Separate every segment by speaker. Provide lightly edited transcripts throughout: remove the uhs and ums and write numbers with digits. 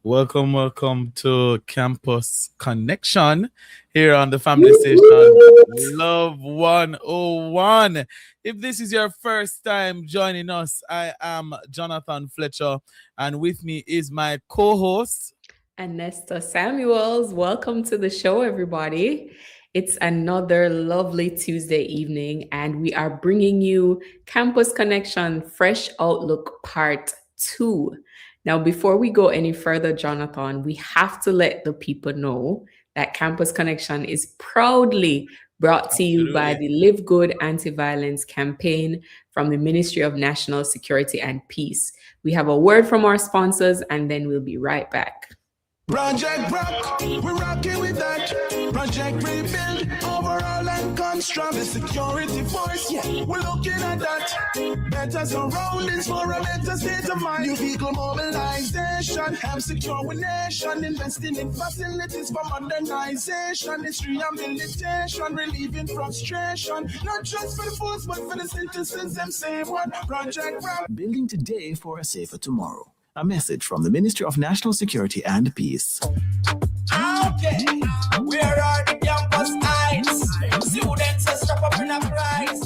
Speaker 1: Welcome to Campus Connection here on the family station Love 101. If this is your first time joining us, I am Jonathan Fletcher, and with me is my co host.
Speaker 2: And Nesta Samuels, welcome to the show, everybody. It's another lovely Tuesday evening, and we are bringing you Campus Connection Fresh Outlook Part 2. Now, before we go any further, Jonathan, we have to let the people know that Campus Connection is proudly brought to you by
Speaker 1: Absolutely.
Speaker 2: the Live Good Anti Violence campaign from the Ministry of National Security and Peace. We have a word from our sponsors, and then we'll be right back.
Speaker 3: Project Rock, we're rocking with that. Project Rebuild, overall and construct the security force. Yeah, we're looking at that. Better surroundings for a better state of mind. New vehicle mobilization, help secure our nation. Investing in facilities for modernization. It's rehabilitation, relieving frustration. Not just for the force, but for the citizens. Them same one. Project Rock.
Speaker 4: Building today for a safer tomorrow. A message from the Ministry of National Security and Peace.
Speaker 3: Okay, where are the campus eyes? Students are strap up in a prize.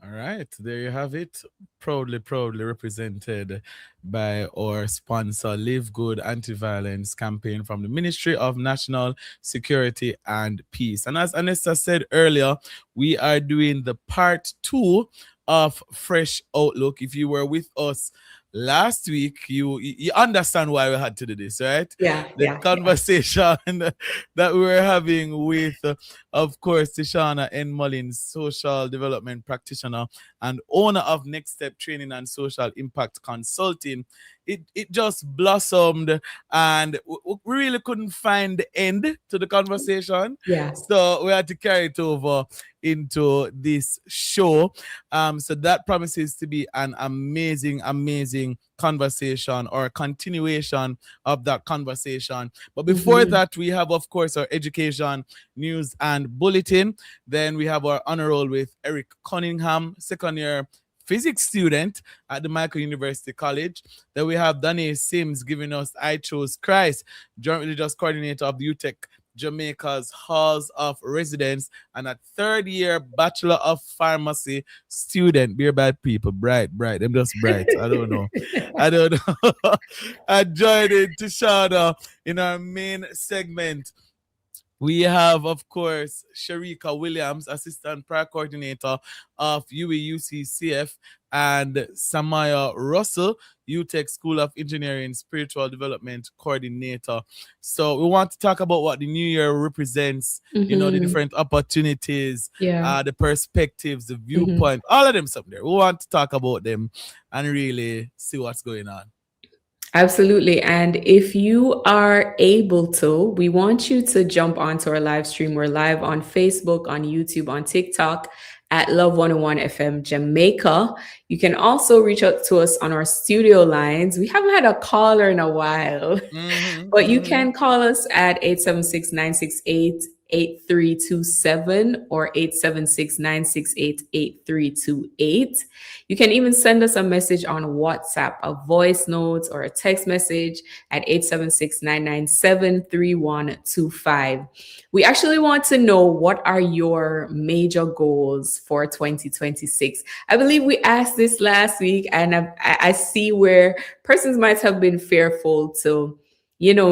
Speaker 1: All right, there you have it. Proudly represented by our sponsor, Live Good Anti-Violence campaign from the Ministry of National Security and Peace. And as Anessa said earlier, we are doing the part 2 of Fresh Outlook. If you were with us last week, you understand why we had to do this, right? The
Speaker 2: Yeah.
Speaker 1: conversation that we were having with, of course, Tishana N. Mullins, social development practitioner and owner of Next Step Training and Social Impact Consulting. It just blossomed, and we really couldn't find the end to the conversation.
Speaker 2: Yeah.
Speaker 1: So we had to carry it over into this show. So that promises to be an amazing conversation or continuation of that conversation. But before that, we have, of course, our education news and bulletin. Then we have our honor roll with Eric Cunningham, second year physics student at the Michael University College. Then we have Danae Sims giving us I Chose Christ, joint religious coordinator of the UTEC Jamaica's Halls of Residence, and a third year Bachelor of Pharmacy student. Beer bad people, bright. Them just bright. I don't know. I joined in to Shada in our main segment. We have, of course, Sharika Williams, Assistant Prayer Coordinator of UCF, and Samaya Russell, UTEC School of Engineering Spiritual Development Coordinator. So we want to talk about what the new year represents, the different opportunities, the perspectives, the viewpoint, all of them something there. We want to talk about them and really see what's going on.
Speaker 2: Absolutely. And if you are able to, we want you to jump onto our live stream. We're live on Facebook, on YouTube, on TikTok at Love 101 FM Jamaica. You can also reach out to us on our studio lines. We haven't had a caller in a while, but you can call us at 876-968-8327 or 876-968-8328. You can even send us a message on WhatsApp, a voice note or a text message at 876-997-3125. We actually want to know, what are your major goals for 2026? I believe we asked this last week, and I see where persons might have been fearful to,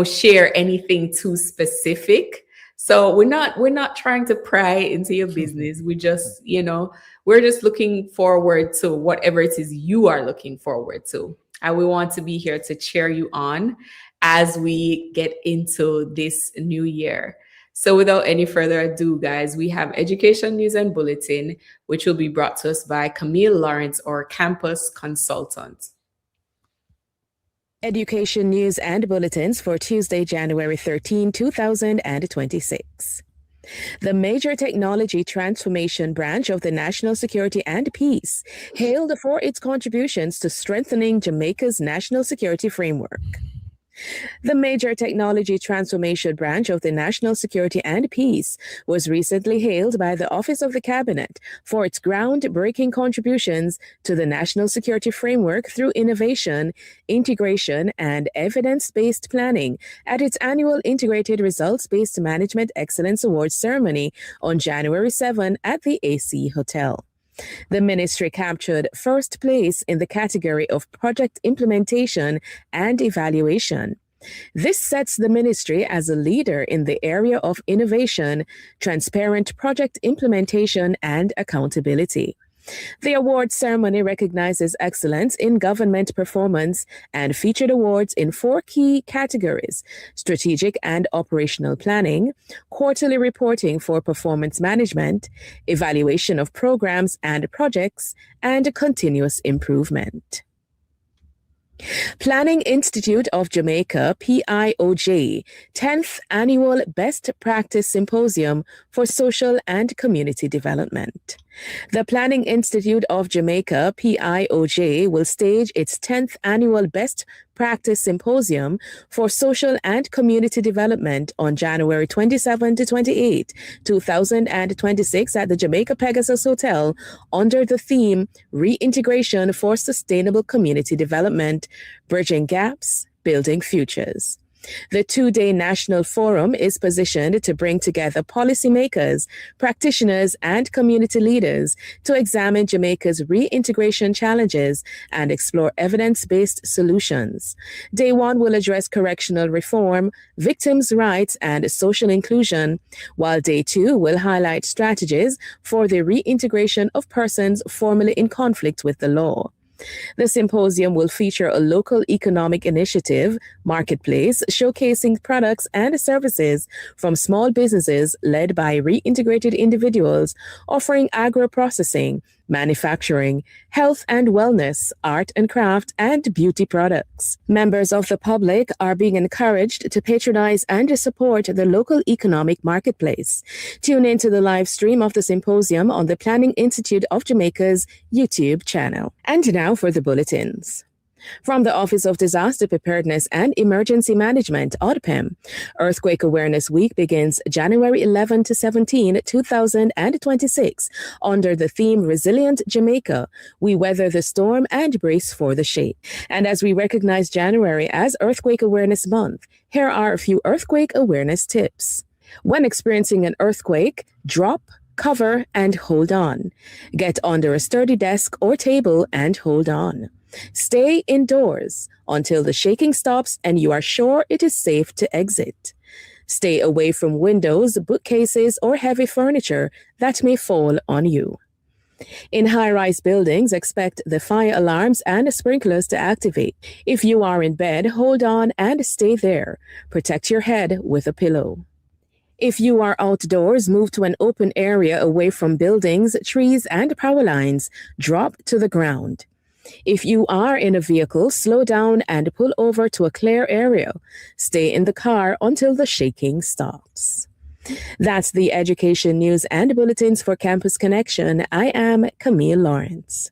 Speaker 2: share anything too specific. So we're not trying to pry into your business. We just, we're just looking forward to whatever it is you are looking forward to. And we want to be here to cheer you on as we get into this new year. So without any further ado, guys, we have Education News and Bulletin, which will be brought to us by Camille Lawrence, our campus consultant.
Speaker 5: Education News and Bulletins for Tuesday, January 13, 2026. The major technology transformation branch of the National Security and Peace hailed for its contributions to strengthening Jamaica's national security framework. The major technology transformation branch of the National Security and Peace was recently hailed by the Office of the Cabinet for its groundbreaking contributions to the national security framework through innovation, integration, and evidence-based planning at its annual Integrated Results-Based Management Excellence Awards ceremony on January 7 at the AC Hotel. The ministry captured first place in the category of project implementation and evaluation. This sets the ministry as a leader in the area of innovation, transparent project implementation, and accountability. The award ceremony recognizes excellence in government performance and featured awards in 4 key categories: strategic and operational planning, quarterly reporting for performance management, evaluation of programs and projects, and continuous improvement. Planning Institute of Jamaica, PIOJ, 10th Annual Best Practice Symposium for Social and Community Development. The Planning Institute of Jamaica, PIOJ, will stage its 10th Annual Best Practice Symposium for Social and Community Development on January 27 to 28, 2026 at the Jamaica Pegasus Hotel under the theme Reintegration for Sustainable Community Development, Bridging Gaps, Building Futures. The 2-day national forum is positioned to bring together policymakers, practitioners, and community leaders to examine Jamaica's reintegration challenges and explore evidence-based solutions. Day 1 will address correctional reform, victims' rights, and social inclusion, while Day 2 will highlight strategies for the reintegration of persons formerly in conflict with the law. The symposium will feature a local economic initiative, marketplace, showcasing products and services from small businesses led by reintegrated individuals offering agro-processing, manufacturing, health and wellness, art and craft, and beauty products. Members of the public are being encouraged to patronize and support the local economic marketplace. Tune into the live stream of the symposium on the Planning Institute of Jamaica's YouTube channel. And now for the bulletins. From the Office of Disaster Preparedness and Emergency Management, ODPEM, Earthquake Awareness Week begins January 11 to 17, 2026, under the theme Resilient Jamaica. We weather the storm and brace for the shake. And as we recognize January as Earthquake Awareness Month, here are a few earthquake awareness tips. When experiencing an earthquake, drop, cover, and hold on. Get under a sturdy desk or table and hold on. Stay indoors until the shaking stops and you are sure it is safe to exit. Stay away from windows, bookcases, or heavy furniture that may fall on you. In high-rise buildings, expect the fire alarms and sprinklers to activate. If you are in bed, hold on and stay there. Protect your head with a pillow. If you are outdoors, move to an open area away from buildings, trees, and power lines. Drop to the ground. If you are in a vehicle, slow down and pull over to a clear area. Stay in the car until the shaking stops. That's the education news and bulletins for Campus Connection. I am Camille Lawrence.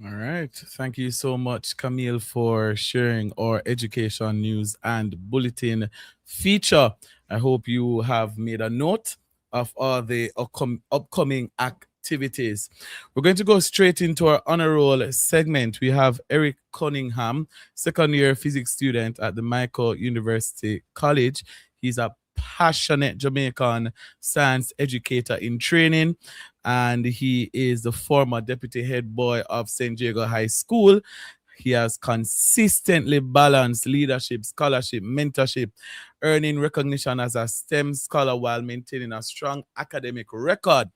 Speaker 1: All right. Thank you so much, Camille, for sharing our education news and bulletin feature. I hope you have made a note of all the upcoming activities. We're going to go straight into our honor roll segment. We have Eric Cunningham, second-year physics student at the Michael University College. He's a passionate Jamaican science educator in training, and he is the former deputy head boy of St. Jago High School. He has consistently balanced leadership, scholarship, mentorship, earning recognition as a STEM scholar while maintaining a strong academic record.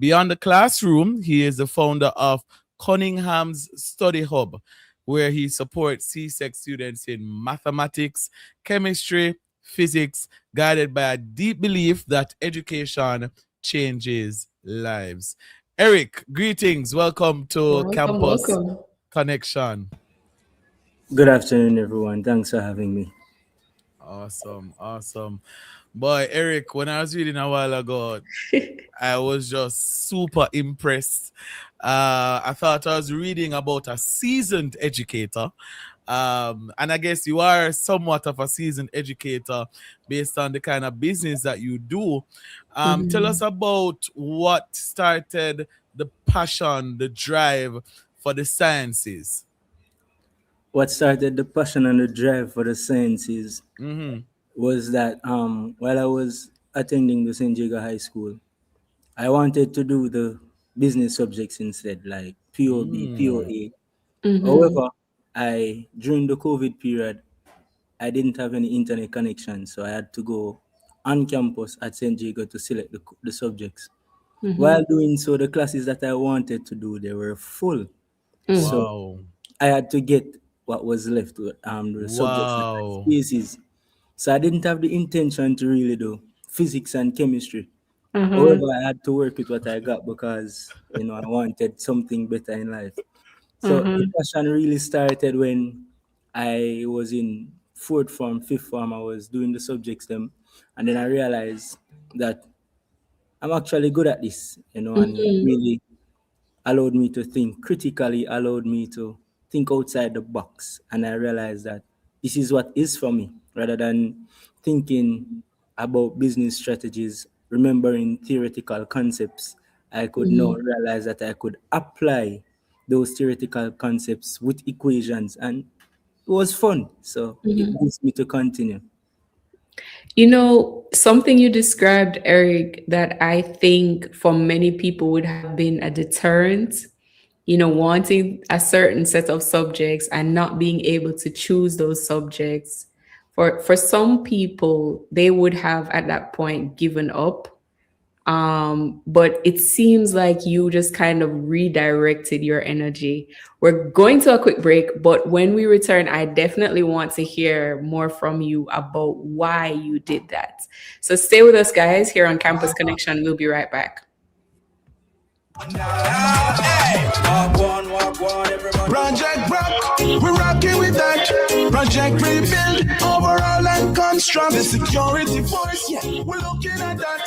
Speaker 1: Beyond the classroom, he is the founder of Cunningham's Study Hub, where he supports CSEC students in mathematics, chemistry, physics, guided by a deep belief that education changes lives. Eric, greetings. Welcome to Campus Connection.
Speaker 6: Good afternoon, everyone. Thanks for having me.
Speaker 1: Awesome. Boy, Eric, when I was reading a while ago, I was just super impressed. I thought I was reading about a seasoned educator. And I guess you are somewhat of a seasoned educator based on the kind of business that you do. Tell us about what started the passion, the drive for the sciences.
Speaker 6: What started the passion and the drive for the sciences was that while I was attending the St. Jago High School, I wanted to do the business subjects instead, like POB, POA. However, during the COVID period, I didn't have any internet connection, so I had to go on campus at St. Jago to select the subjects. While doing so, the classes that I wanted to do, they were full. So
Speaker 1: Wow.
Speaker 6: I had to get what was left, the subjects that had
Speaker 1: Wow.
Speaker 6: spaces. So I didn't have the intention to really do physics and chemistry. However, I had to work with what I got because, I wanted something better in life. So the passion really started when I was in fourth form, fifth form. I was doing the subjects them, and then I realized that I'm actually good at this, and it really allowed me to think critically, allowed me to think outside the box. And I realized that this is what is for me, rather than thinking about business strategies, remembering theoretical concepts. I could now realize that I could apply those theoretical concepts with equations, and it was fun. So it boosts me to continue.
Speaker 2: Something you described, Eric, that I think for many people would have been a deterrent, wanting a certain set of subjects and not being able to choose those subjects. For some people, they would have at that point given up. But it seems like you just kind of redirected your energy. We're going to a quick break, but when we return, I definitely want to hear more from you about why you did that. So stay with us, guys, here on Campus Connection. We'll be right back.
Speaker 3: Project Rock, we're rocking with that. Project Rebuild, overall and construct the security force. Yeah, we're looking at that.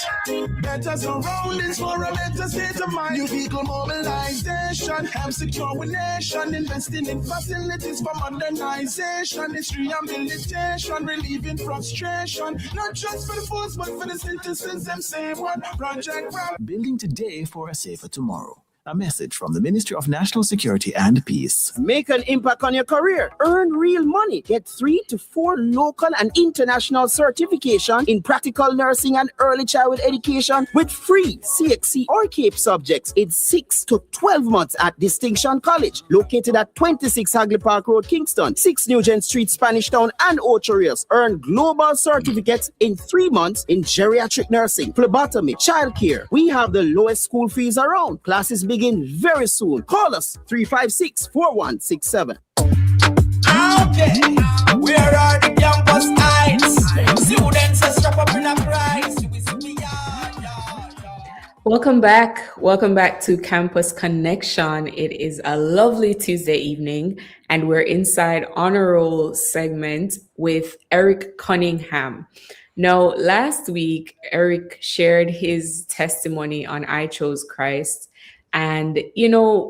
Speaker 3: Better surroundings for a better state of mind. New vehicle mobilization, help secure our nation. Investing in facilities for modernization. It's rehabilitation, relieving frustration. Not just for the force, but for the citizens. Them same one. Project Rock.
Speaker 4: Building today for a safer tomorrow. A message from the Ministry of National Security and Peace.
Speaker 7: Make an impact on your career. Earn real money. Get 3 to 4 local and international certification in practical nursing and early childhood education with free CXC or CAPE subjects in 6 to 12 months at Distinction College, located at 26 Hagley Park Road, Kingston, 6 Nugent Street, Spanish Town, and Ocho Rios. Earn global certificates in 3 months in geriatric nursing, phlebotomy, childcare. We have the lowest school fees around. Classes begin very soon. Call us 356-4167.
Speaker 3: Okay, where are the campus heights? Students are strap up in a price.
Speaker 2: Welcome back. Welcome back to Campus Connection. It is a lovely Tuesday evening, and we're inside Honor Roll segment with Eric Cunningham. Now, last week, Eric shared his testimony on I Chose Christ and,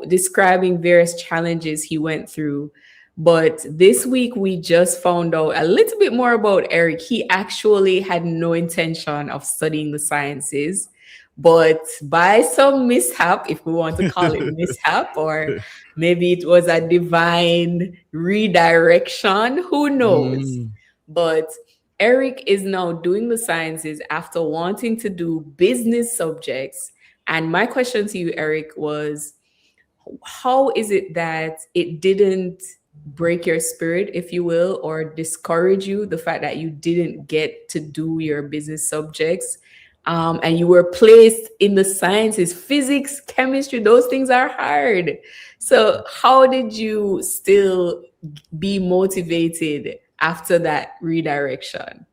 Speaker 2: describing various challenges he went through. But this week, we just found out a little bit more about Eric. He actually had no intention of studying the sciences, but by some mishap, if we want to call it mishap, or maybe it was a divine redirection, who knows? But Eric is now doing the sciences after wanting to do business subjects. And my question to you, Eric, was how is it that it didn't break your spirit, if you will, or discourage you, the fact that you didn't get to do your business subjects, and you were placed in the sciences, physics, chemistry, those things are hard. So how did you still be motivated after that redirection?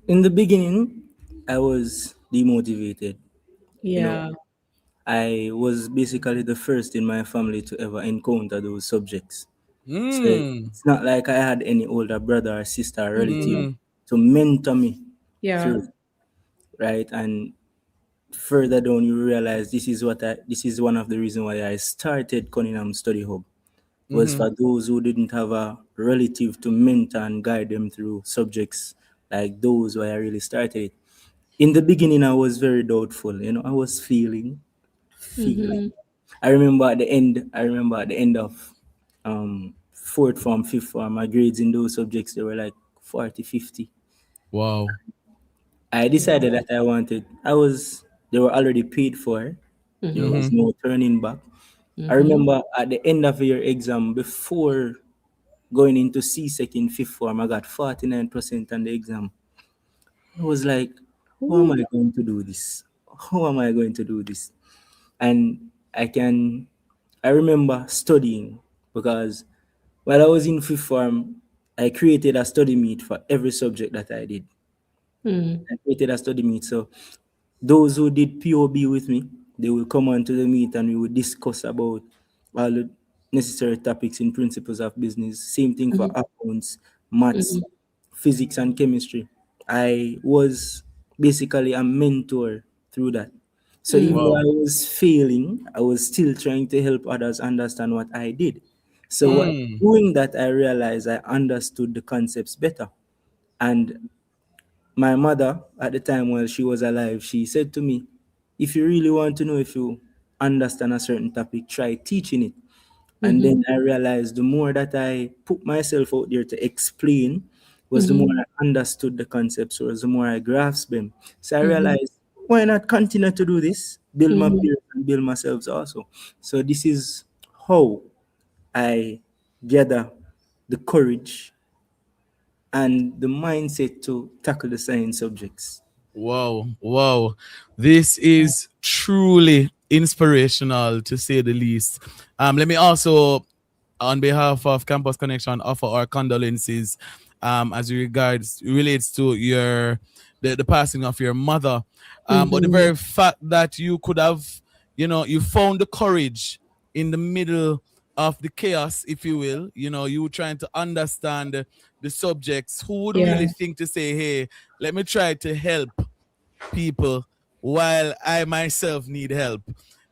Speaker 6: In the beginning, I was demotivated.
Speaker 2: Yeah.
Speaker 6: I was basically the first in my family to ever encounter those subjects. So it's not like I had any older brother or sister or relative to mentor me through, right? And further down, you realize this is one of the reasons why I started Cunningham Study Hub. was for those who didn't have a relative to mentor and guide them through subjects like those where I really started it. In the beginning, I was very doubtful. I was feeling. I remember at the end of fourth form, fifth form, my grades in those subjects, they were like 40, 50.
Speaker 1: Wow.
Speaker 6: I decided that they were already paid for. There was no turning back. I remember at the end of your exam, before going into CSEC in fifth form, I got 49% on the exam. I was like, how am I going to do this? How am I going to do this? And I remember studying, because while I was in fifth form, I created a study meet for every subject that I did. I created a study meet. So those who did POB with me, they will come on to the meet and we will discuss about all the necessary topics in principles of business. Same thing for accounts, maths, physics, and chemistry. I was basically a mentor through that. So even though I was failing, I was still trying to help others understand what I did. So doing that, I realized I understood the concepts better. And my mother, at the time while she was alive, she said to me, if you really want to know if you understand a certain topic, try teaching it. And then I realized the more that I put myself out there to explain, was the more I understood the concepts, or the more I grasped them. So I realized, why not continue to do this? Build my peers and build myself also. So this is how I gather the courage and the mindset to tackle the science subjects.
Speaker 1: Wow, wow. This is truly inspirational, to say the least. Let me also, on behalf of Campus Connection, offer our condolences as relates to the passing of your mother. But the very fact that you could have, you found the courage in the middle of the chaos, if you will, you were trying to understand the subjects. Who would really think to say, hey, let me try to help people while I myself need help?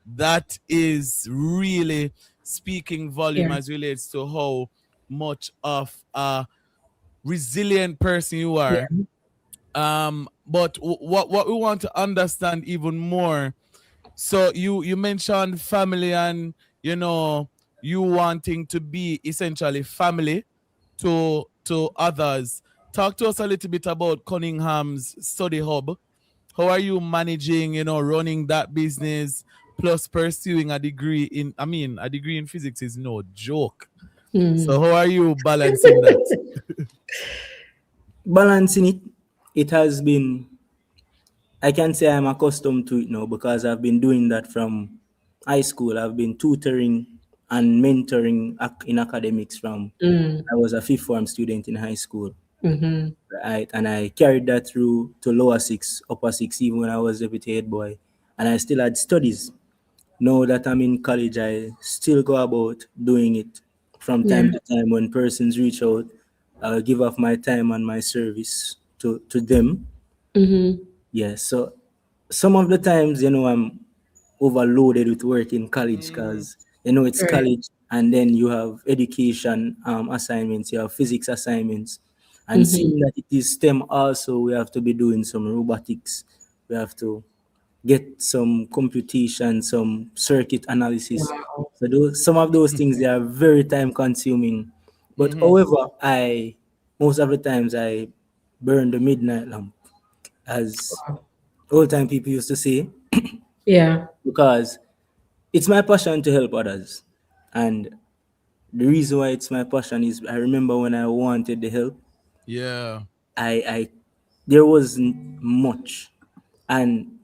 Speaker 1: That is really speaking volume as relates to how much of a resilient person you are. But what we want to understand even more, so you mentioned family, and you wanting to be essentially family to others. Talk to us a little bit about Cunningham's Study Hub. How are you managing, running that business plus pursuing a degree in physics is no joke. So how are you balancing that?
Speaker 6: Balancing it has been, I can say I'm accustomed to it now, because I've been doing that from high school. I've been tutoring and mentoring in academics from I was a fifth form student in high school. Right, and I carried that through to lower six, upper six, even when I was deputy head boy, and I still had studies. Now that I'm in college, I still go about doing it from time to time. When persons reach out, I'll give off my time and my service to them. Yeah, so some of the times, I'm overloaded with work in college, because it's college, and then you have education assignments, you have physics assignments, and seeing that it is STEM also, we have to be doing some robotics, we have to get some computation, some circuit analysis. So some of those things, they are very time consuming. But however, most of the times I burn the midnight lamp, as old time people used to say. Because it's my passion to help others. And the reason why it's my passion is, I remember when I wanted the help. There wasn't much. And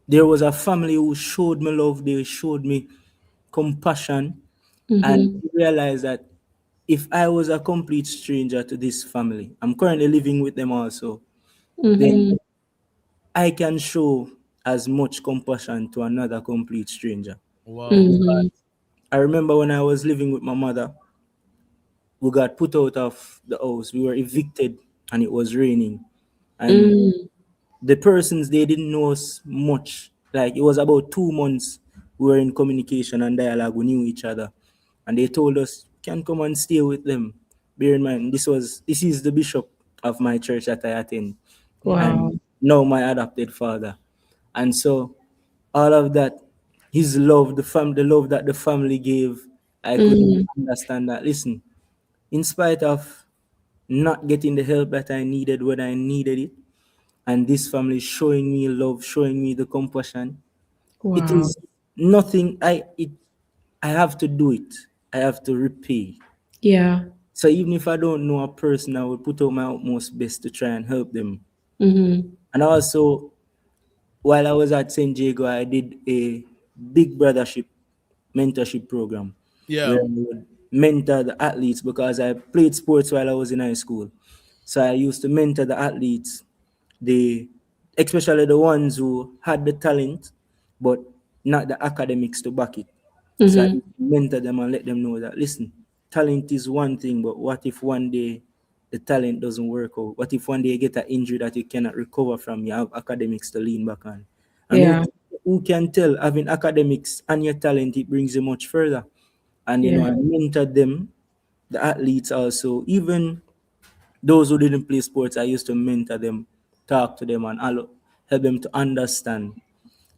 Speaker 6: there was a family who showed me love, they showed me compassion, and realized that if I was a complete stranger to this family, I'm currently living with them also, then I can show as much compassion to another complete stranger.
Speaker 1: Wow.
Speaker 6: I remember when I was living with my mother, we got put out of the house. We were evicted and it was raining. And the persons, they didn't know us much. Like, it was about 2 months we were in communication and dialogue. We knew each other. And they told us, can come and stay with them. Bear in mind, this is the bishop of my church that I attend.
Speaker 2: Wow.
Speaker 6: And now my adopted father. And so all of that, his love, the love that the family gave, I couldn't understand that. Listen, in spite of not getting the help that I needed when I needed it, and this family showing me love, showing me the compassion, it
Speaker 2: Wow.
Speaker 6: is nothing. I have to do it. I have to repay.
Speaker 2: Yeah.
Speaker 6: So even if I don't know a person, I will put out my utmost best to try and help them.
Speaker 2: Mm-hmm.
Speaker 6: And also, while I was at St. Jago, I did a big brothership mentorship program
Speaker 1: Yeah.
Speaker 6: where I would mentor the athletes because I played sports while I was in high school. So I used to mentor the athletes, especially the ones who had the talent, but not the academics to back it. So I mentor them and let them know that, listen, talent is one thing, but what if one day the talent doesn't work out? What if one day you get an injury that you cannot recover from? You have academics to lean back on. And
Speaker 2: Yeah.
Speaker 6: who can tell, having academics and your talent, it brings you much further. And,
Speaker 2: Yeah.
Speaker 6: I mentored them, the athletes also, even those who didn't play sports, I used to mentor them, talk to them, and help them to understand.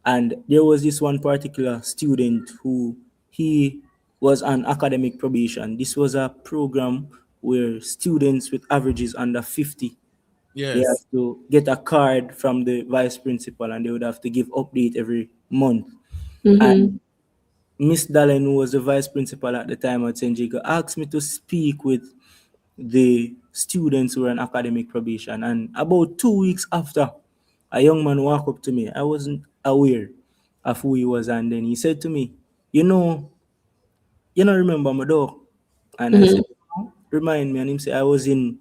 Speaker 6: And there was this one particular student who he was on academic probation. This was a program where students with averages under 50, they have
Speaker 1: Yes.
Speaker 6: to get a card from the vice principal and they would have to give update every month. And Miss Dallen, who was the vice principal at the time at St. Jago, asked me to speak with the students who were on academic probation. And about 2 weeks after, a young man walked up to me. I wasn't aware of who he was. And then he said to me, you know, remember my dog? And I said, "No, remind me." And he said, I was in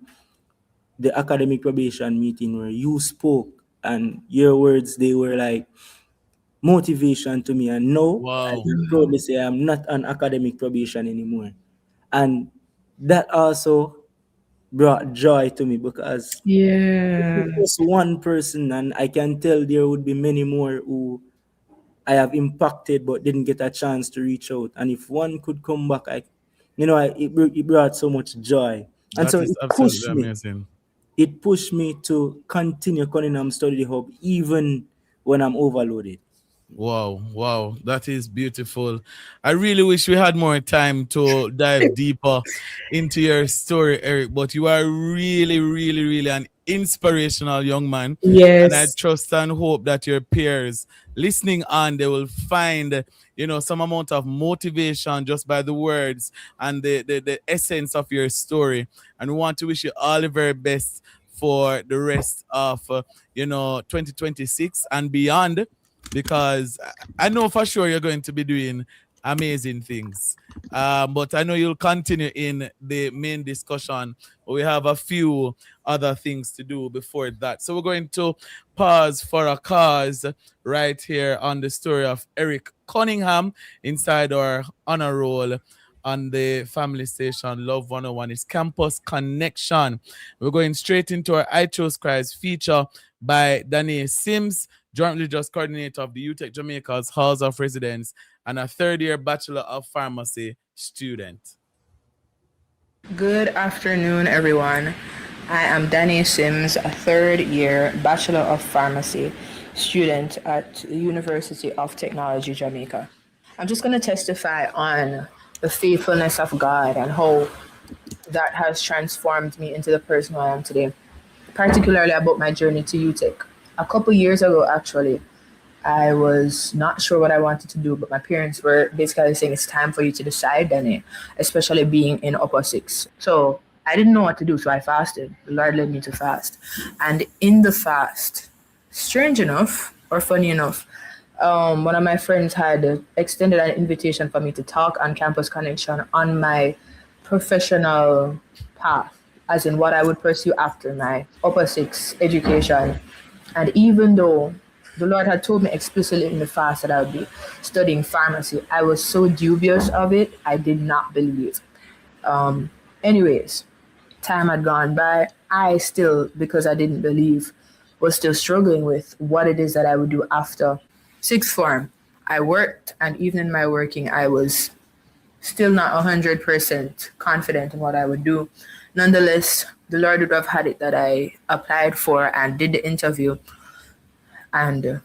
Speaker 6: the academic probation meeting where you spoke and your words, they were like motivation to me. And now I
Speaker 1: Wow.
Speaker 6: can proudly say I'm not on academic probation anymore. And that also brought joy to me because
Speaker 2: Yeah.
Speaker 6: just one person, and I can tell there would be many more who I have impacted but didn't get a chance to reach out. And if one could come back, it brought so much joy. And
Speaker 1: That
Speaker 6: so
Speaker 1: is absolutely amazing.
Speaker 6: it pushed me to continue Cunningham Study Hub even when I'm overloaded.
Speaker 1: Wow, that is beautiful. I really wish we had more time to dive deeper into your story, Eric, but you are really, really, really an inspirational young man. And I
Speaker 2: Yes.
Speaker 1: trust and hope that your peers listening on, they will find, some amount of motivation just by the words and the essence of your story. And we want to wish you all the very best for the rest of, 2026 and beyond, because I know for sure you're going to be doing amazing things. But I know you'll continue in the main discussion. We have a few other things to do before that. So we're going to pause for a cause right here on the story of Eric Cunningham inside our honor roll on the family station Love 101 is Campus Connection. We're going straight into our I Chose Christ feature by Danae Sims, Joint Religious Coordinator of the UTech Jamaica's Halls of Residence and a third-year Bachelor of Pharmacy student.
Speaker 8: Good afternoon, everyone. I am Danae Sims, a third-year Bachelor of Pharmacy student at the University of Technology, Jamaica. I'm just going to testify on the faithfulness of God and how that has transformed me into the person I am today, particularly about my journey to UTech. A couple years ago, actually, I was not sure what I wanted to do, but my parents were basically saying it's time for you to decide, Danny, especially being in upper six. So I didn't know what to do, so I fasted. The Lord led me to fast. And in the fast, strange enough, or funny enough, one of my friends had extended an invitation for me to talk on Campus Connection on my professional path, as in what I would pursue after my upper six education. And even though the Lord had told me explicitly in the fast that I would be studying pharmacy, I was so dubious of it, I did not believe. Anyways, time had gone by. I still, because I didn't believe, was still struggling with what it is that I would do after sixth form. I worked, and even in my working, I was still not 100% confident in what I would do. Nonetheless, the Lord would have had it that I applied for and did the interview and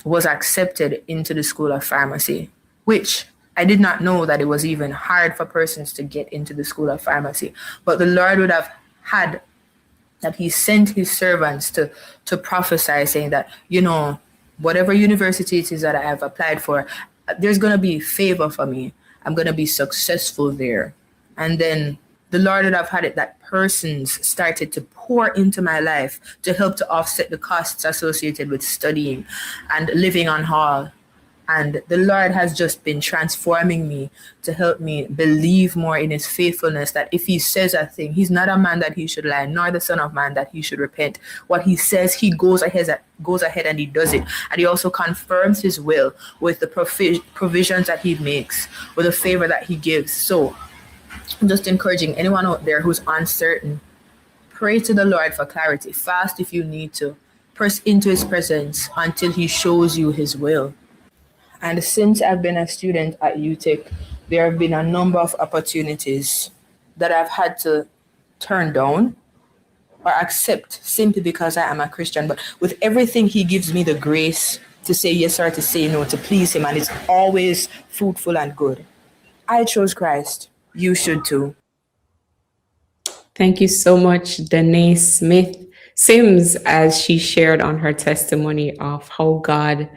Speaker 8: was accepted into the School of Pharmacy, which I did not know that it was even hard for persons to get into the School of Pharmacy. But the Lord would have had that he sent his servants to prophesy, saying that, whatever university it is that I have applied for, there's going to be favor for me. I'm going to be successful there. And then the Lord would have had it that persons started to pour into my life to help to offset the costs associated with studying and living on hall. And the Lord has just been transforming me to help me believe more in his faithfulness, that if he says a thing, he's not a man that he should lie, nor the son of man that he should repent. What he says, he goes ahead and he does it. And he also confirms his will with the provisions that he makes, with the favor that he gives. So I'm just encouraging anyone out there who's uncertain, pray to the Lord for clarity. Fast if you need to. Press into his presence until he shows you his will. And since I've been a student at UTech, there have been a number of opportunities that I've had to turn down or accept simply because I am a Christian. But with everything, he gives me the grace to say yes or to say no, to please him. And it's always fruitful and good. I chose Christ. You should too.
Speaker 2: Thank you so much, Danae Sims, as she shared on her testimony of how God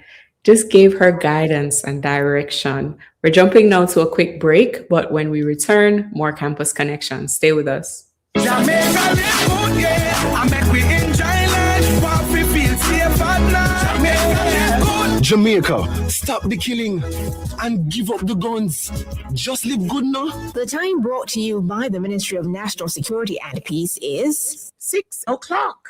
Speaker 2: just gave her guidance and direction. We're jumping now to a quick break, but when we return, more Campus Connection. Stay with us.
Speaker 3: Jamaica, stop the killing and give up the guns. Just live good now.
Speaker 9: The time brought to you by the Ministry of National Security and Peace is
Speaker 7: 6 o'clock.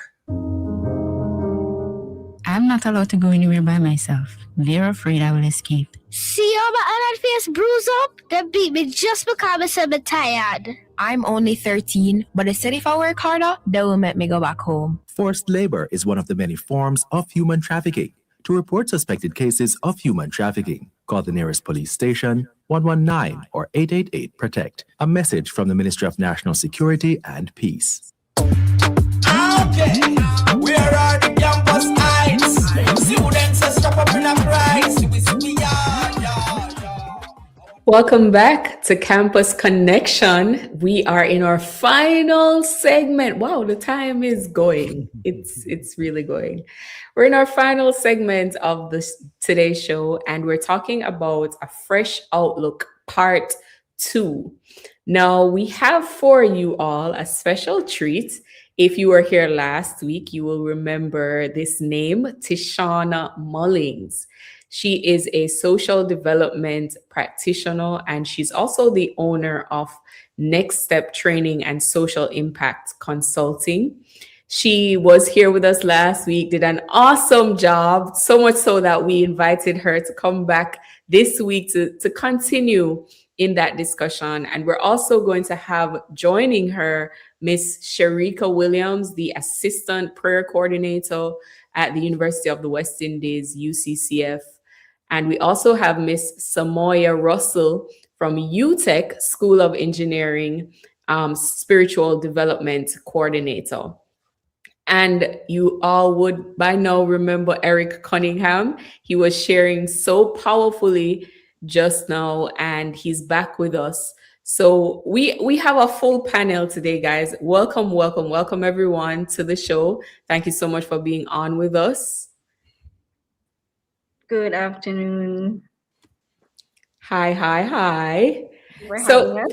Speaker 10: I'm not allowed to go anywhere by myself. They're afraid I will escape.
Speaker 11: See how my face bruise up? They beat me just because I said I'm tired.
Speaker 12: I'm only 13, but they said if I work harder, they will make me go back home.
Speaker 13: Forced labor is one of the many forms of human trafficking. To report suspected cases of human trafficking, call the nearest police station, 119 or 888-PROTECT. A message from the Ministry of National Security and Peace.
Speaker 14: Okay, where are the campus heights? Students are stop up in a price.
Speaker 2: Welcome back to Campus Connection. We are in our final segment. Wow, the time is going. It's really going. We're in our final segment of today's show, and we're talking about a fresh outlook, part 2. Now, we have for you all a special treat. If you were here last week, you will remember this name, Tishana Mullings. She is a social development practitioner, and she's also the owner of Next Step Training and Social Impact Consulting. She was here with us last week, did an awesome job, so much so that we invited her to come back this week to continue in that discussion. And we're also going to have joining her Miss Sharika Williams, the Assistant Prayer Coordinator at the University of the West Indies, UCCF. And we also have Miss Samoya Russell from UTech School of Engineering, Spiritual Development Coordinator. And you all would by now remember Eric Cunningham. He was sharing so powerfully just now, and he's back with us. So we have a full panel today, guys. Welcome everyone to the show. Thank you so much for being on with us.
Speaker 15: Good afternoon.
Speaker 2: Hi.
Speaker 15: We're having us.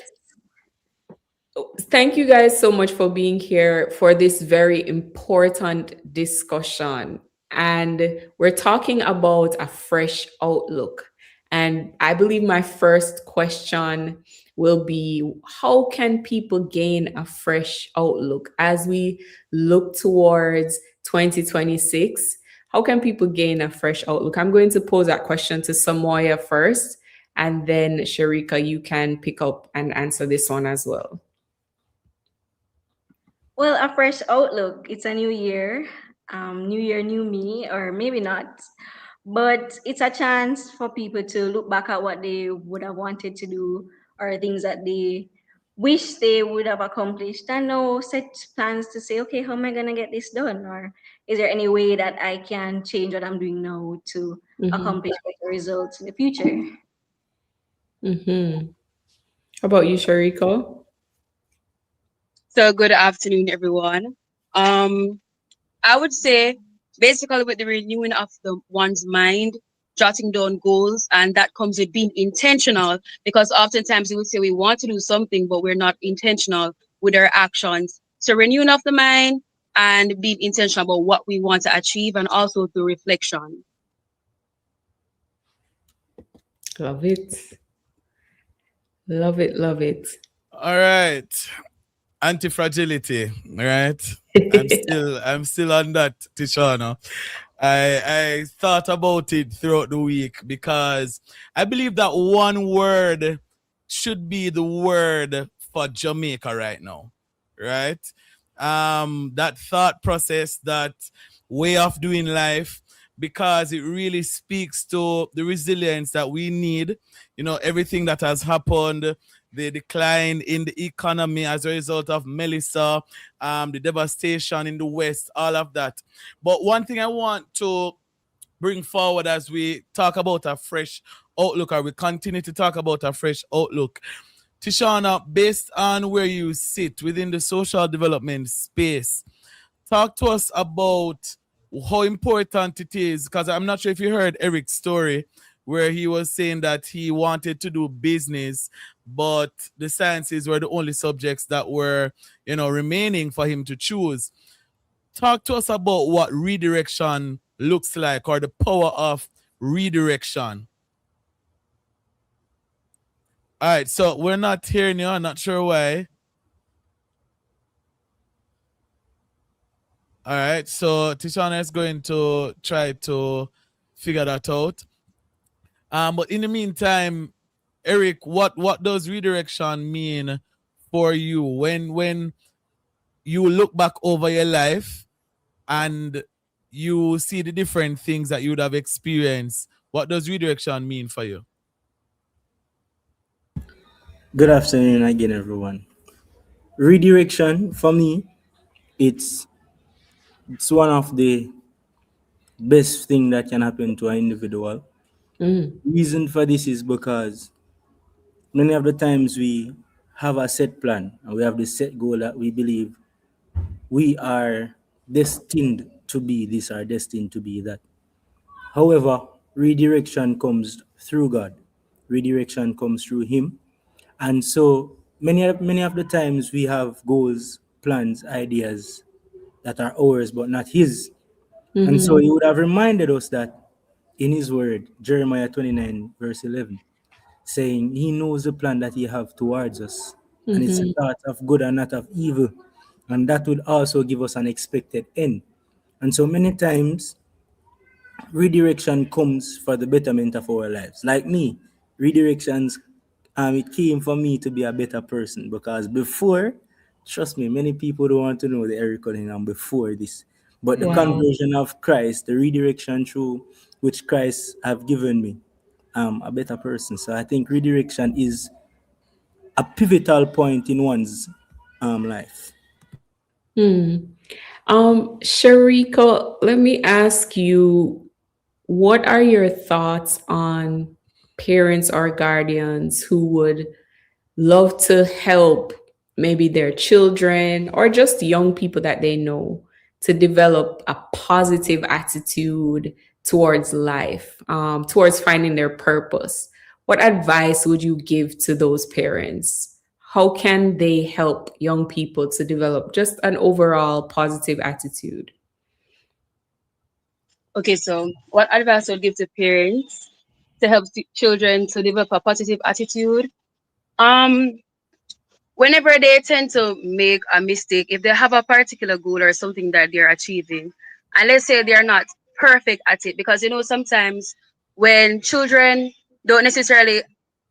Speaker 2: Thank you guys so much for being here for this very important discussion. And we're talking about a fresh outlook. And I believe my first question will be, how can people gain a fresh outlook as we look towards 2026? How can people gain a fresh outlook? I'm going to pose that question to Samoya first, and then Sharika, you can pick up and answer this one as well.
Speaker 15: Well, a fresh outlook. It's a new year. New year, new me, or maybe not. But it's a chance for people to look back at what they would have wanted to do or things that they wish they would have accomplished, and now set plans to say, okay, how am I going to get this done? Or is there any way that I can change what I'm doing now to accomplish better results in the future?
Speaker 2: How about you, Shariko?
Speaker 16: So good afternoon, everyone. I would say basically with the renewing of one's mind, jotting down goals, and that comes with being intentional, because oftentimes we would say we want to do something, but we're not intentional with our actions. So renewing of the mind and being intentional about what we want to achieve, and also through reflection.
Speaker 2: Love it. Love it. Love it.
Speaker 1: All right. Anti-fragility, right? I'm still on that, Tishana. I thought about it throughout the week because I believe that one word should be the word for Jamaica right now, right? That thought process, that way of doing life, because it really speaks to the resilience that we need. You know, everything that has happened, the decline in the economy as a result of Melissa, the devastation in the West, all of that. But one thing I want to bring forward as we talk about a fresh outlook, or we continue to talk about a fresh outlook, Tishana, based on where you sit within the social development space, talk to us about how important it is, because I'm not sure if you heard Eric's story where he was saying that he wanted to do business, but the sciences were the only subjects that were, remaining for him to choose. Talk to us about what redirection looks like, or the power of redirection. All right, so we're not hearing you. I'm not sure why. All right, so Tishana is going to try to figure that out. But in the meantime, Eric, what does redirection mean for you when you look back over your life and you see the different things that you would have experienced? What does redirection mean for you?
Speaker 6: Good afternoon again, everyone. Redirection, for me, it's one of the best thing that can happen to an individual. Reason for this is because many of the times we have a set plan and we have the set goal that we believe we are destined to be this or destined to be that. However, redirection comes through God. Redirection comes through Him. And so many of the times we have goals, plans, ideas that are ours but not His. And so He would have reminded us that in His word, Jeremiah 29 verse 11, saying He knows the plan that He have towards us, and it's a thought of good and not of evil, and that would also give us an expected end. And so many times redirection comes for the betterment of our lives. Like me, redirections, it came for me to be a better person, because before, trust me, many people don't want to know the Eric Cunningham before this. But the conversion of Christ, the redirection through which Christ have given me, a better person. So I think redirection is a pivotal point in one's life.
Speaker 2: Shariko, let me ask you, what are your thoughts on parents or guardians who would love to help maybe their children or just young people that they know to develop a positive attitude towards life, towards finding their purpose? What advice would you give to those parents? How can they help young people to develop just an overall positive attitude?
Speaker 16: Okay, so what advice I would give to parents to help children to develop a positive attitude? Whenever they tend to make a mistake, if they have a particular goal or something that they're achieving, and let's say they're not perfect at it, because sometimes when children don't necessarily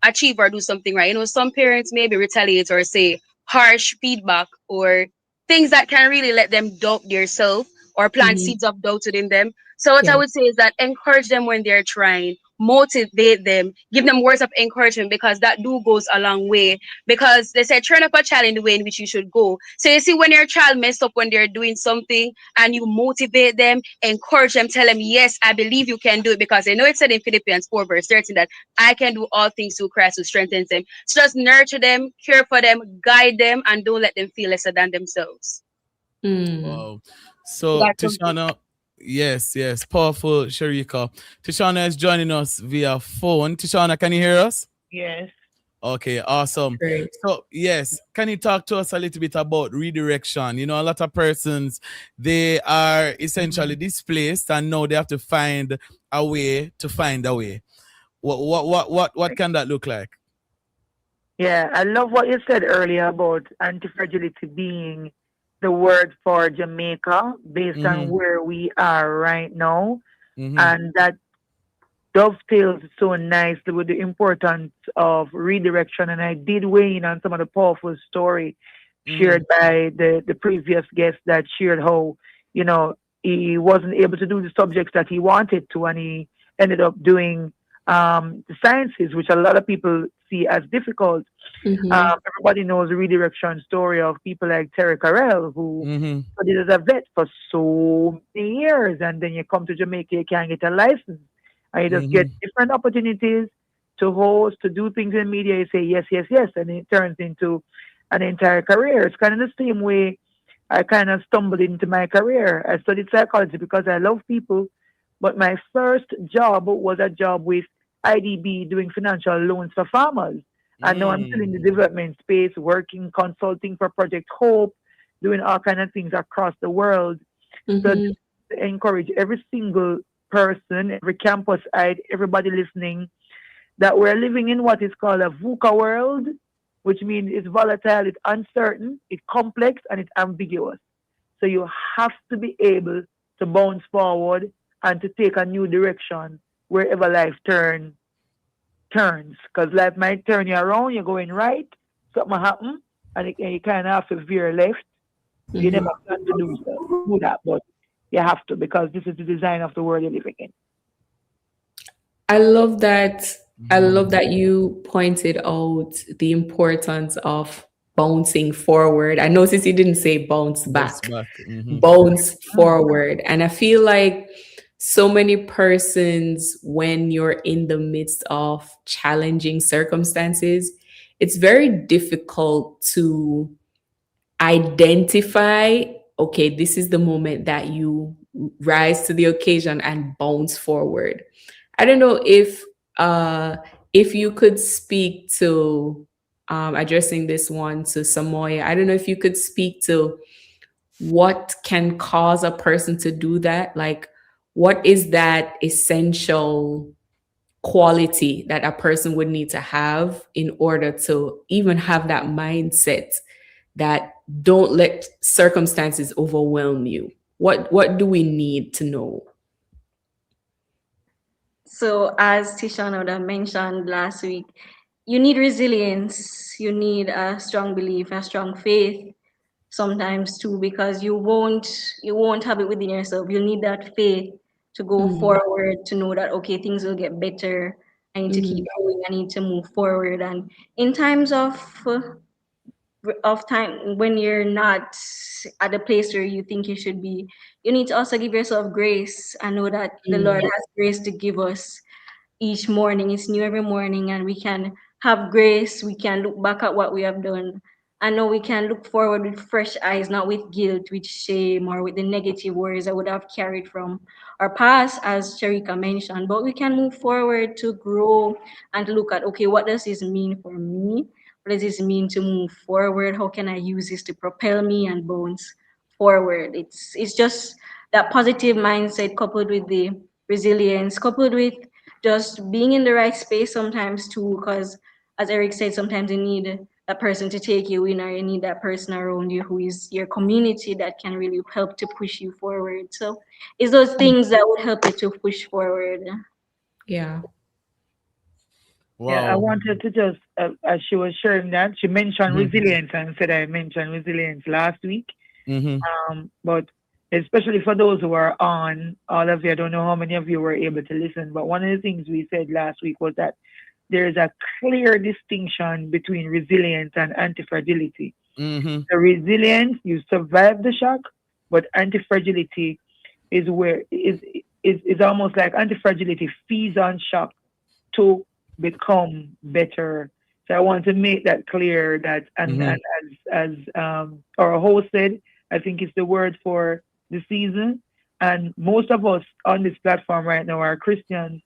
Speaker 16: achieve or do something right, some parents maybe retaliate or say harsh feedback or things that can really let them doubt themselves or plant seeds of doubt within them. So what I would say is that encourage them when they're trying, motivate them, give them words of encouragement, because that do goes a long way. Because they say train up a child in the way in which you should go. So you see, when your child mess up when they're doing something and you motivate them, encourage them, tell them, yes, I believe you can do it, because they know it said in Philippians 4 verse 13 that I can do all things through Christ who strengthens them. So just nurture them, care for them, guide them, and don't let them feel lesser than themselves.
Speaker 1: Wow. So Tishana, yes, powerful, Sharika. Tishana is joining us via phone. Tishana, can you hear us?
Speaker 17: Yes.
Speaker 1: Okay, awesome.
Speaker 2: Great.
Speaker 1: So yes, can you talk to us a little bit about redirection? You know, a lot of persons, they are essentially displaced and now they have to find a way to find a way. What can that look like?
Speaker 17: Yeah, I love what you said earlier about anti-fragility being the word for Jamaica based on where we are right now. And that dovetails so nicely with the importance of redirection. And I did weigh in on some of the powerful story shared by the previous guest that shared how, you know, he wasn't able to do the subjects that he wanted to, and he ended up doing the sciences, which a lot of people see as difficult. Everybody knows the redirection story of people like Terry Carell, who studied as a vet for so many years, and then you come to Jamaica, you can't get a license, and you just get different opportunities to host, to do things in media. You say yes, yes, yes, and it turns into an entire career. It's kind of the same way I kind of stumbled into my career. I studied psychology because I love people, but my first job was a job with IDB doing financial loans for farmers. And now I'm still in the development space, working, consulting for Project Hope, doing all kinds of things across the world. So to encourage every single person, every campus-ide, everybody listening, that we're living in what is called a VUCA world, which means it's volatile, it's uncertain, it's complex, and it's ambiguous. So you have to be able to bounce forward and to take a new direction wherever life turns. Because life might turn you around, you're going right, something happen, and you kind of have to veer left. You never plan to do that, but you have to, because this is the design of the world you're living in.
Speaker 2: I love that. I love that you pointed out the importance of bouncing forward. I noticed you didn't say bounce back. Bounce forward. And I feel like so many persons, when you're in the midst of challenging circumstances, it's very difficult to identify, okay, this is the moment that you rise to the occasion and bounce forward. I don't know if you could speak to addressing this one to Samoya. I don't know if you could speak to what can cause a person to do that. Like, what is that essential quality that a person would need to have in order to even have that mindset that don't let circumstances overwhelm you? What do we need to know?
Speaker 15: So as Tishana mentioned last week, you need resilience. You need a strong belief, a strong faith sometimes too, because you won't have it within yourself. You'll need that faith to go forward, to know that, okay, things will get better. I need to keep going. I need to move forward. And in times of time when you're not at the place where you think you should be, you need to also give yourself grace and know that the Lord has grace to give us each morning. It's new every morning, and we can have grace. We can look back at what we have done, and now we can look forward with fresh eyes, not with guilt, with shame, or with the negative words that would have carried from our past, as Sharika mentioned. But we can move forward to grow and to look at, okay, what does this mean for me? What does this mean to move forward? How can I use this to propel me and bounce forward? It's just that positive mindset coupled with the resilience, coupled with just being in the right space sometimes too, because as Eric said, sometimes you need that person to take you in, or you need that person around you who is your community that can really help to push you forward. So it's those things that would help you to push forward.
Speaker 2: Yeah.
Speaker 1: Wow.
Speaker 17: Yeah, I wanted to just, as she was sharing that, she mentioned resilience and said I mentioned resilience last week. But especially for those who are on, all of you, I don't know how many of you were able to listen, but one of the things we said last week was that there is a clear distinction between resilience and anti-fragility. The resilience, you survive the shock, but anti-fragility is where is almost like anti-fragility feeds on shock to become better. So I want to make that clear that, and as our host said, I think it's the word for the season. And most of us on this platform right now are Christians.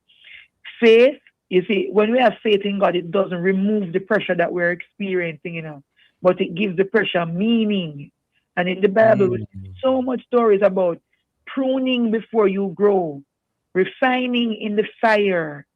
Speaker 17: Faith, you see, when we have faith in God, it doesn't remove the pressure that we're experiencing, you know, but it gives the pressure meaning. And in the Bible, we see so much stories about pruning before you grow, refining in the fire,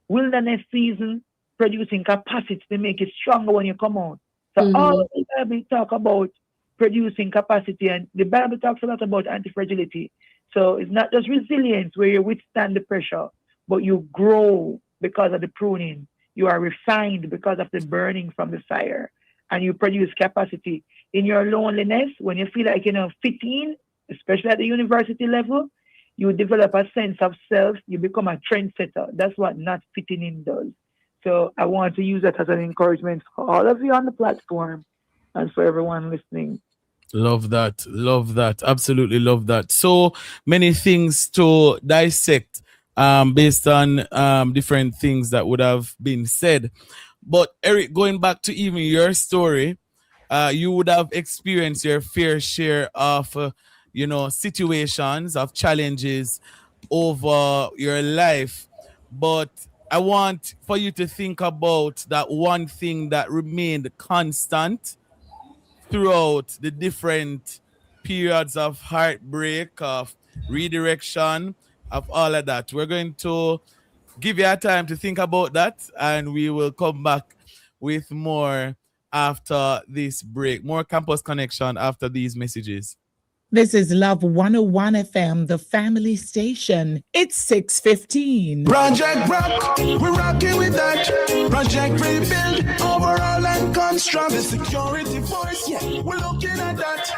Speaker 17: wilderness season, producing capacity to make it stronger when you come out. So all of the Bible talk about producing capacity, and the Bible talks a lot about anti-fragility. So it's not just resilience where you withstand the pressure, but you grow because of the pruning. You are refined because of the burning from the fire, and you produce capacity. In your loneliness, when you feel like you know fit in, especially at the university level, you develop a sense of self. You become a trendsetter. That's what not fitting in does. So I want to use that as an encouragement for all of you on the platform and for everyone listening.
Speaker 1: Love that. Love that. Absolutely love that. So many things to dissect based on different things that would have been said. But Eric, going back to even your story, you would have experienced your fair share of, situations, of challenges over your life. But I want for you to think about that one thing that remained constant throughout the different periods of heartbreak, of redirection, of all of that. We're going to give you a time to think about that, and we will come back with more after this break. More Campus Connection after these messages.
Speaker 18: This is Love 101 FM, the family station. It's 6:15.
Speaker 3: Project Rock, we're rocking with that. Project Rebuild, overall and construct. The security force, yeah, we're looking at that.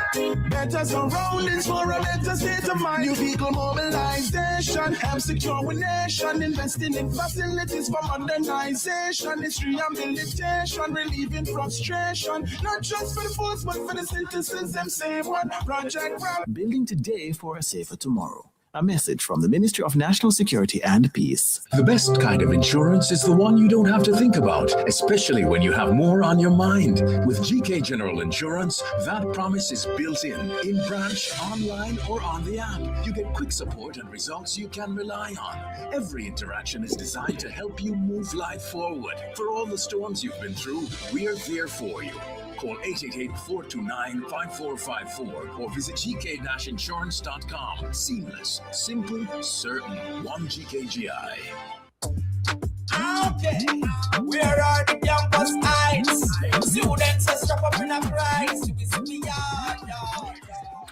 Speaker 3: Better surroundings for a better state of mind. New vehicle mobilization, help secure our nation. Investing in facilities for modernization. It's rehabilitation, relieving frustration. Not just for the force, but for the citizens, them same one. Project
Speaker 4: Building today for a safer tomorrow. A message from the Ministry of National Security and Peace.
Speaker 19: The best kind of insurance is the one you don't have to think about, especially when you have more on your mind. With GK General Insurance, that promise is built in branch, online, or on the app. You get quick support and results you can rely on. Every interaction is designed to help you move life forward. For all the storms you've been through, we're there for you. Call 888-429-5454 or visit gk-insurance.com. Seamless, simple, certain. One GKGI.
Speaker 14: Okay, where are the campus heights? Students are stuck up in a price.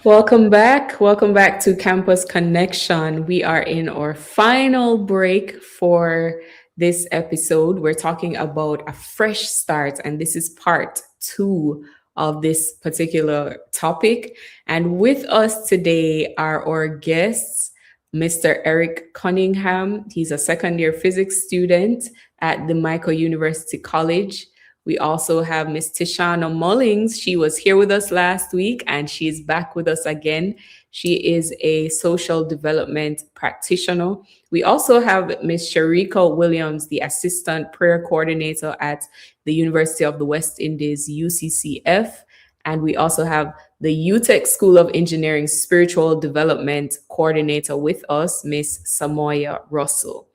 Speaker 2: Welcome back. Welcome back to Campus Connection. We are in our final break for this episode. We're talking about a fresh start, and this is part 2 of this particular topic. And with us today are our guests, Mr. Eric Cunningham. He's a second-year physics student at the Michael University College. We also have Miss Tishana Mullings. She was here with us last week, and she's back with us again. She is a social development practitioner. We also have Miss Sharika Williams, the assistant prayer coordinator at the University of the West Indies, UCCF. And we also have the UTech School of Engineering spiritual development coordinator with us, Miss Samoya Russell.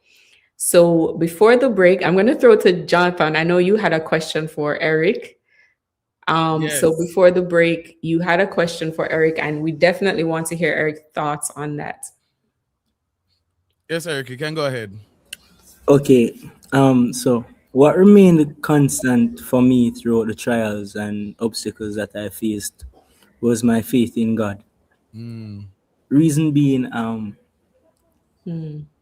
Speaker 2: So before the break, I'm going to throw to Jonathan. I know you had a question for Eric.
Speaker 1: Yes.
Speaker 2: So before the break, you had a question for Eric, and we definitely want to hear Eric's thoughts on that.
Speaker 1: Yes, Eric, you can go ahead.
Speaker 6: Okay. So what remained constant for me throughout the trials and obstacles that I faced was my faith in God. Reason being,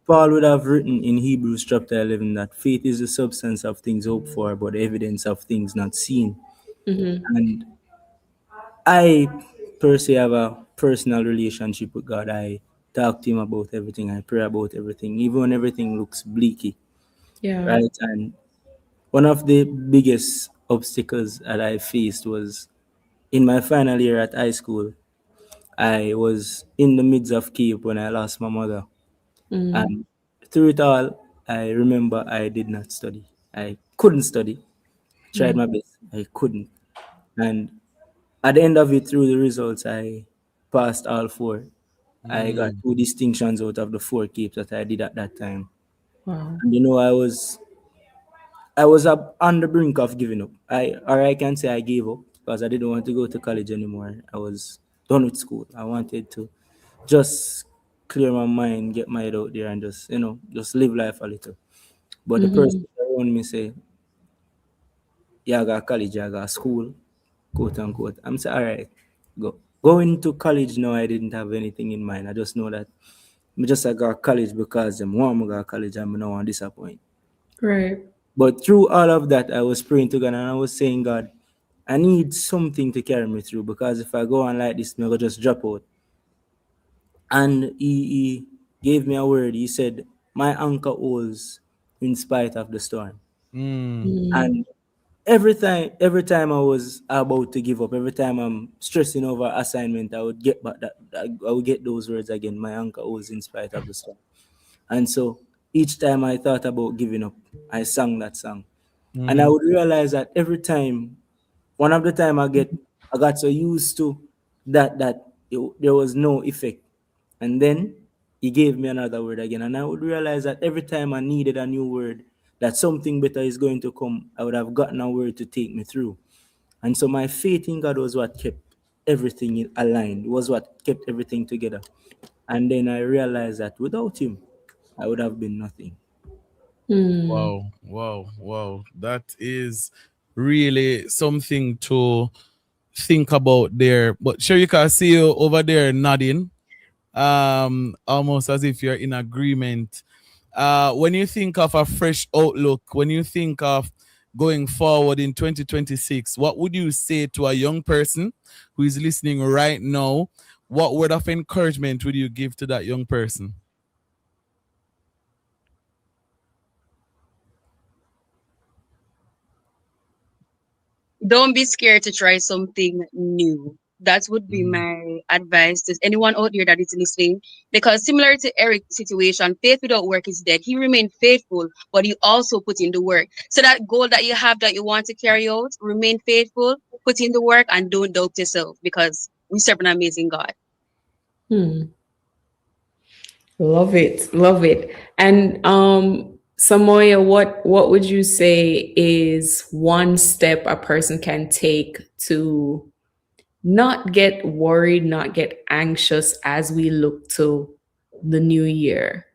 Speaker 6: Paul would have written in Hebrews chapter 11 that faith is the substance of things hoped for, but the evidence of things not seen. And I per se have a personal relationship with God. I talk to him about everything. I pray about everything, even when everything looks bleaky.
Speaker 2: Yeah.
Speaker 6: Right. And one of the biggest obstacles that I faced was in my final year at high school. I was in the midst of Cape when I lost my mother. And through it all, I remember I did not study. I couldn't study. Tried my best. I couldn't. And at the end of it, through the results, I passed all 4. I got 2 distinctions out of the 4 Capes that I did at that time.
Speaker 2: Wow.
Speaker 6: And I was up on the brink of giving up. I can say I gave up because I didn't want to go to college anymore. I was done with school. I wanted to just clear my mind, get my head out there, and just live life a little. But the person around me say, "Yeah, I got college, I got school, quote unquote." I'm saying, "All right, go." Going to college now, I didn't have anything in mind. I just know that I got college because them want me to go college, and I don't want to disappoint.
Speaker 2: Right.
Speaker 6: But through all of that, I was praying to God and I was saying, God, I need something to carry me through, because if I go on like this, I'm going to just drop out. And he gave me a word. He said, my anchor holds in spite of the storm. And every time I was about to give up, every time I'm stressing over assignment, I would get back I would get those words again. My anchor holds in spite of the storm. And so each time I thought about giving up, I sang that song. And I would realize that every time, one of the time I got so used to that there was no effect. And then he gave me another word again. And I would realize that every time I needed a new word, that something better is going to come, I would have gotten a word to take me through. And so my faith in God was what kept everything aligned. It was what kept everything together. And then I realized that without him, I would have been nothing.
Speaker 1: Wow. That is really something to think about there. But Sherika, I see you over there nodding, almost as if you're in agreement. When you think of a fresh outlook, when you think of going forward in 2026, what would you say to a young person who is listening right now? What word of encouragement would you give to that young person?
Speaker 16: Don't be scared to try something new. That would be my advice to anyone out there that is listening. Because similar to Eric's situation, faith without work is dead. He remained faithful, but he also put in the work. So that goal that you have that you want to carry out, remain faithful, put in the work, and don't doubt yourself, because we serve an amazing God.
Speaker 2: Love it. And Samoya, what would you say is one step a person can take to not get worried, not get anxious as we look to the new year?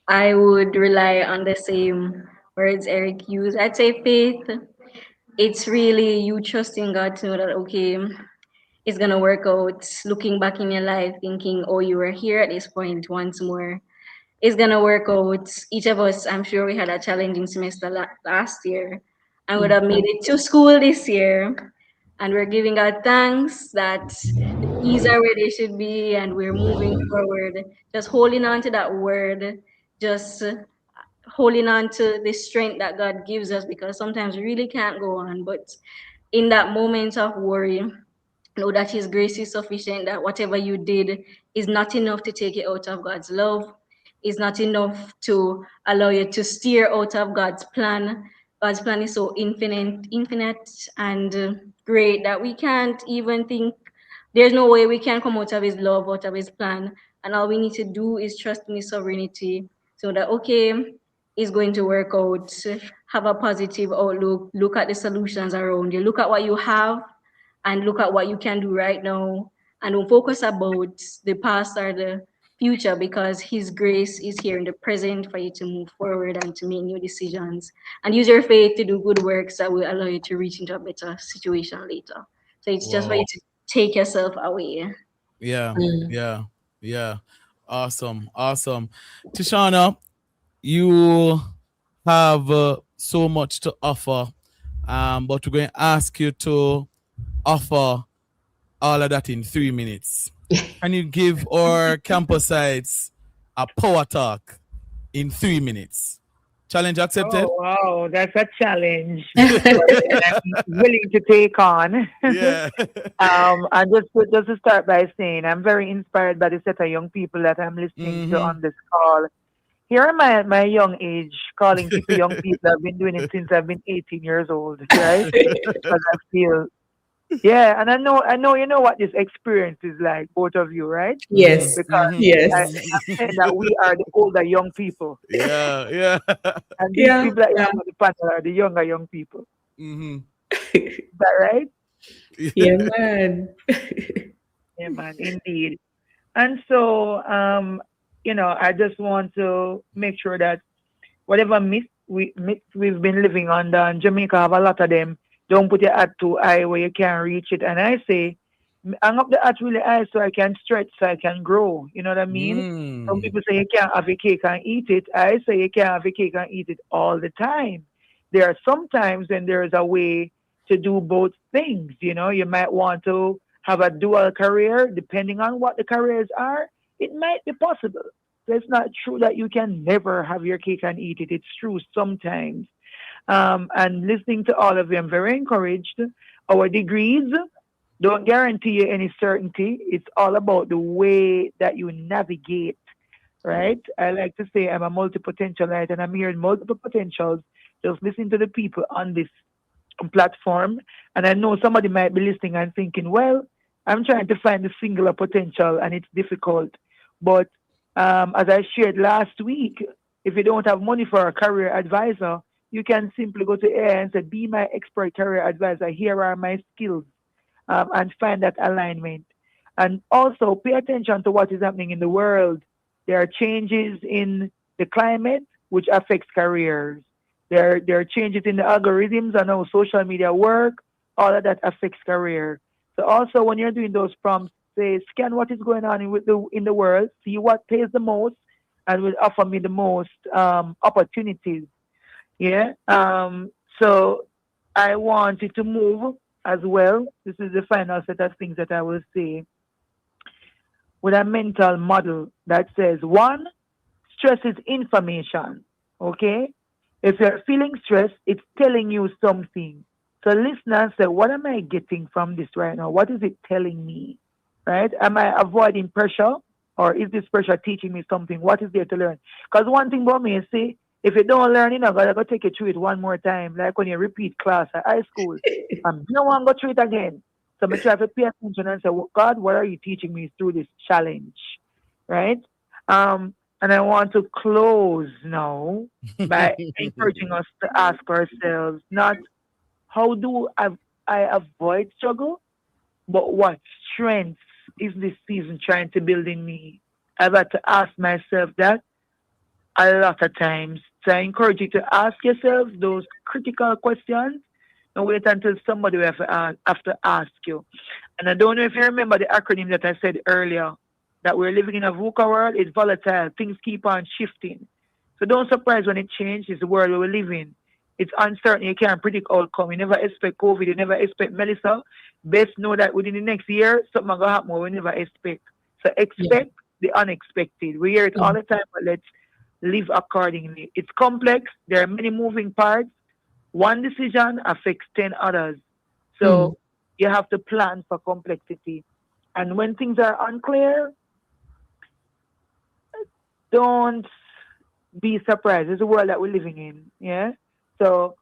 Speaker 15: I would rely on the same words Eric used. I'd say faith. It's really you trusting God to know that, okay, it's going to work out. Looking back in your life, thinking, oh, you were here at this point once more. It's going to work out. Each of us, I'm sure we had a challenging semester last year and would have made it to school this year. And we're giving God thanks that these are where they should be and we're moving forward. Just holding on to that word, just holding on to the strength that God gives us, because sometimes we really can't go on. But in that moment of worry, know that his grace is sufficient, that whatever you did is not enough to take you out of God's love, is not enough to allow you to steer out of God's plan. God's plan is so infinite and great that we can't even think, there's no way we can come out of his love, out of his plan. And all we need to do is trust in his sovereignty, so that, okay, it's going to work out. Have a positive outlook, look at the solutions around you, look at what you have, and look at what you can do right now, and don't focus about the past or the future, because his grace is here in the present for you to move forward and to make new decisions, and use your faith to do good works that will allow you to reach into a better situation later. So it's just for you to take yourself away.
Speaker 1: Yeah. Awesome. Tishana, you have so much to offer, but we're going to ask you to offer all of that in 3 minutes? Can you give our campusites a power talk in 3 minutes? Challenge accepted?
Speaker 17: Oh, wow, that's a challenge. I'm willing to take on.
Speaker 1: Yeah.
Speaker 17: And just to start by saying, I'm very inspired by the set of young people that I'm listening to on this call. Here am I at my young age, calling people young people. I've been doing it since I've been 18 years old, right? Because I feel, yeah, and I know, you know what this experience is like, both of you, right?
Speaker 2: Yes.
Speaker 17: Because
Speaker 2: Yes.
Speaker 17: I'm saying that we are the older young people.
Speaker 1: Yeah.
Speaker 17: And these people that you have on the panel are the younger young people.
Speaker 1: Mm-hmm.
Speaker 17: Is that right?
Speaker 2: Yeah, man.
Speaker 17: Yeah, man, indeed. And so, I just want to make sure that whatever myths we've been living under, and Jamaica have a lot of them. Don't put your hat too high where you can't reach it. And I say, hang up the hat really high so I can stretch, so I can grow. You know what I mean? Some people say you can't have a cake and eat it. I say you can't have a cake and eat it all the time. There are some times when there is a way to do both things. You know, you might want to have a dual career, depending on what the careers are. It might be possible. So it's not true that you can never have your cake and eat it. It's true sometimes. And listening to all of you, I'm very encouraged. Our degrees don't guarantee you any certainty. It's all about the way that you navigate, right? I like to say I'm a multi-potentialite, and I'm hearing multiple potentials. Just listen to the people on this platform. And I know somebody might be listening and thinking, well, I'm trying to find the singular potential and it's difficult. But as I shared last week, if you don't have money for a career advisor, you can simply go to AI and say, be my expert career advisor. Here are my skills, and find that alignment. And also pay attention to what is happening in the world. There are changes in the climate, which affects careers. There are changes in the algorithms and how social media work. All of that affects career. So also when you're doing those prompts, say, scan what is going on in the world, see what pays the most, and will offer me the most opportunities. Yeah. So I wanted to move as well. This is the final set of things that I will say. With a mental model that says, 1, stress is information. Okay? If you're feeling stressed, it's telling you something. So listen and say, what am I getting from this right now? What is it telling me? Right? Am I avoiding pressure? Or is this pressure teaching me something? What is there to learn? Because one thing about me is, see, if you don't learn, I gotta take you through it one more time. Like when you repeat class at high school. You don't want to go through it again. So I try to pay attention and say, well, God, what are you teaching me through this challenge? Right? And I want to close now by encouraging us to ask ourselves, not how do I avoid struggle, but what strength is this season trying to build in me? I've had to ask myself that a lot of times. So I encourage you to ask yourself those critical questions and wait until somebody will have to ask you. And I don't know if you remember the acronym that I said earlier, that we're living in a VUCA world. It's volatile. Things keep on shifting. So don't surprise when it changes. It's the world we live in. It's uncertain. You can't predict outcome. You never expect COVID. You never expect Melissa. Best know that within the next year, something going to happen we never expect. So expect the unexpected. We hear it all the time, but let's live accordingly. It's complex. There are many moving parts. One decision affects 10 others. So you have to plan for complexity. And when things are unclear, don't be surprised. It's the world that we're living in. Yeah. So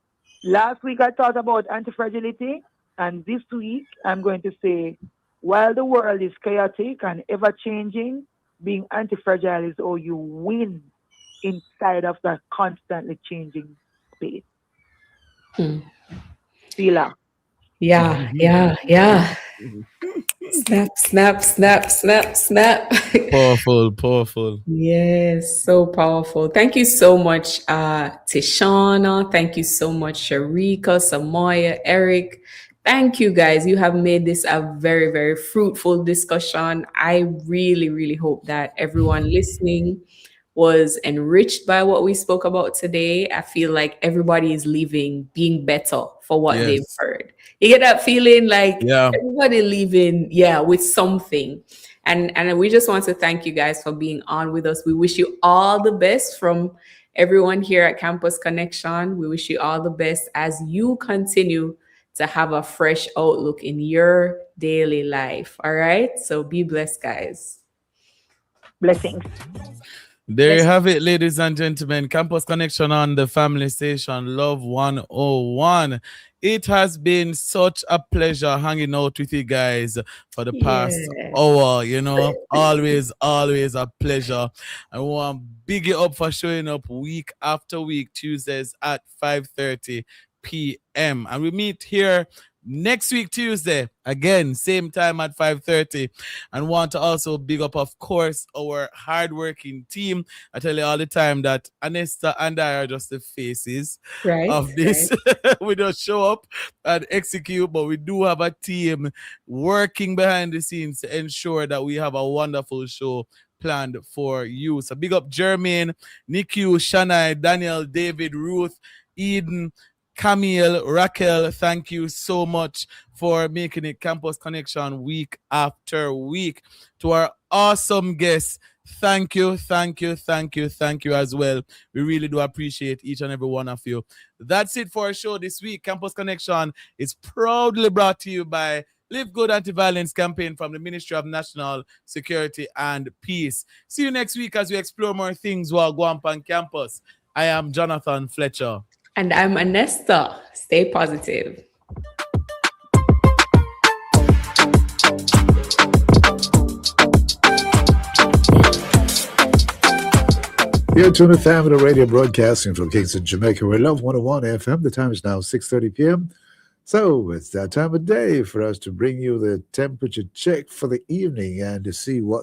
Speaker 17: last week I talked about anti-fragility, and this week I'm going to say, while the world is chaotic and ever-changing, being anti-fragile is how you win inside of that constantly changing space. Sheila.
Speaker 2: Yeah. Snap.
Speaker 1: Powerful.
Speaker 2: Yes, so powerful. Thank you so much, Tishana. Thank you so much, Sharika, Samoya, Eric. Thank you, guys. You have made this a very, very fruitful discussion. I really, really hope that everyone listening was enriched by what we spoke about today. I feel like everybody is leaving being better for what they've heard. You get that feeling like
Speaker 1: Yeah.
Speaker 2: everybody leaving, with something. And we just want to thank you guys for being on with us. We wish you all the best from everyone here at Campus Connection. We wish you all the best as you continue to have a fresh outlook in your daily life. All right. So be blessed, guys.
Speaker 17: Blessings.
Speaker 1: There you have it, ladies and gentlemen. Campus Connection on the family station, Love 101. It has been such a pleasure hanging out with you guys for the past hour. You know, always a pleasure. I want to big you up for showing up week after week, Tuesdays at 5:30 p.m. And we meet here next week, Tuesday, again, same time at 5:30. And want to also big up, of course, our hardworking team. I tell you all the time that Anesta and I are just the faces of this. We don't show up and execute, but we do have a team working behind the scenes to ensure that we have a wonderful show planned for you. So big up Jermaine, Niku, Shania, Daniel, David, Ruth, Eden, Camille, Raquel, thank you so much for making it Campus Connection week after week. To our awesome guests, thank you as well. We really do appreciate each and every one of you. That's it for our show this week. Campus Connection is proudly brought to you by Live Good Anti-Violence Campaign from the Ministry of National Security and Peace. See you next week as we explore more things while going on campus. I am Jonathan Fletcher.
Speaker 2: And I'm Anesta. Stay positive.
Speaker 20: You're tuned to Family Radio Broadcasting from Kingston, Jamaica. We're Love 101 FM. The time is now 6:30 p.m. So it's that time of day for us to bring you the temperature check for the evening and to see what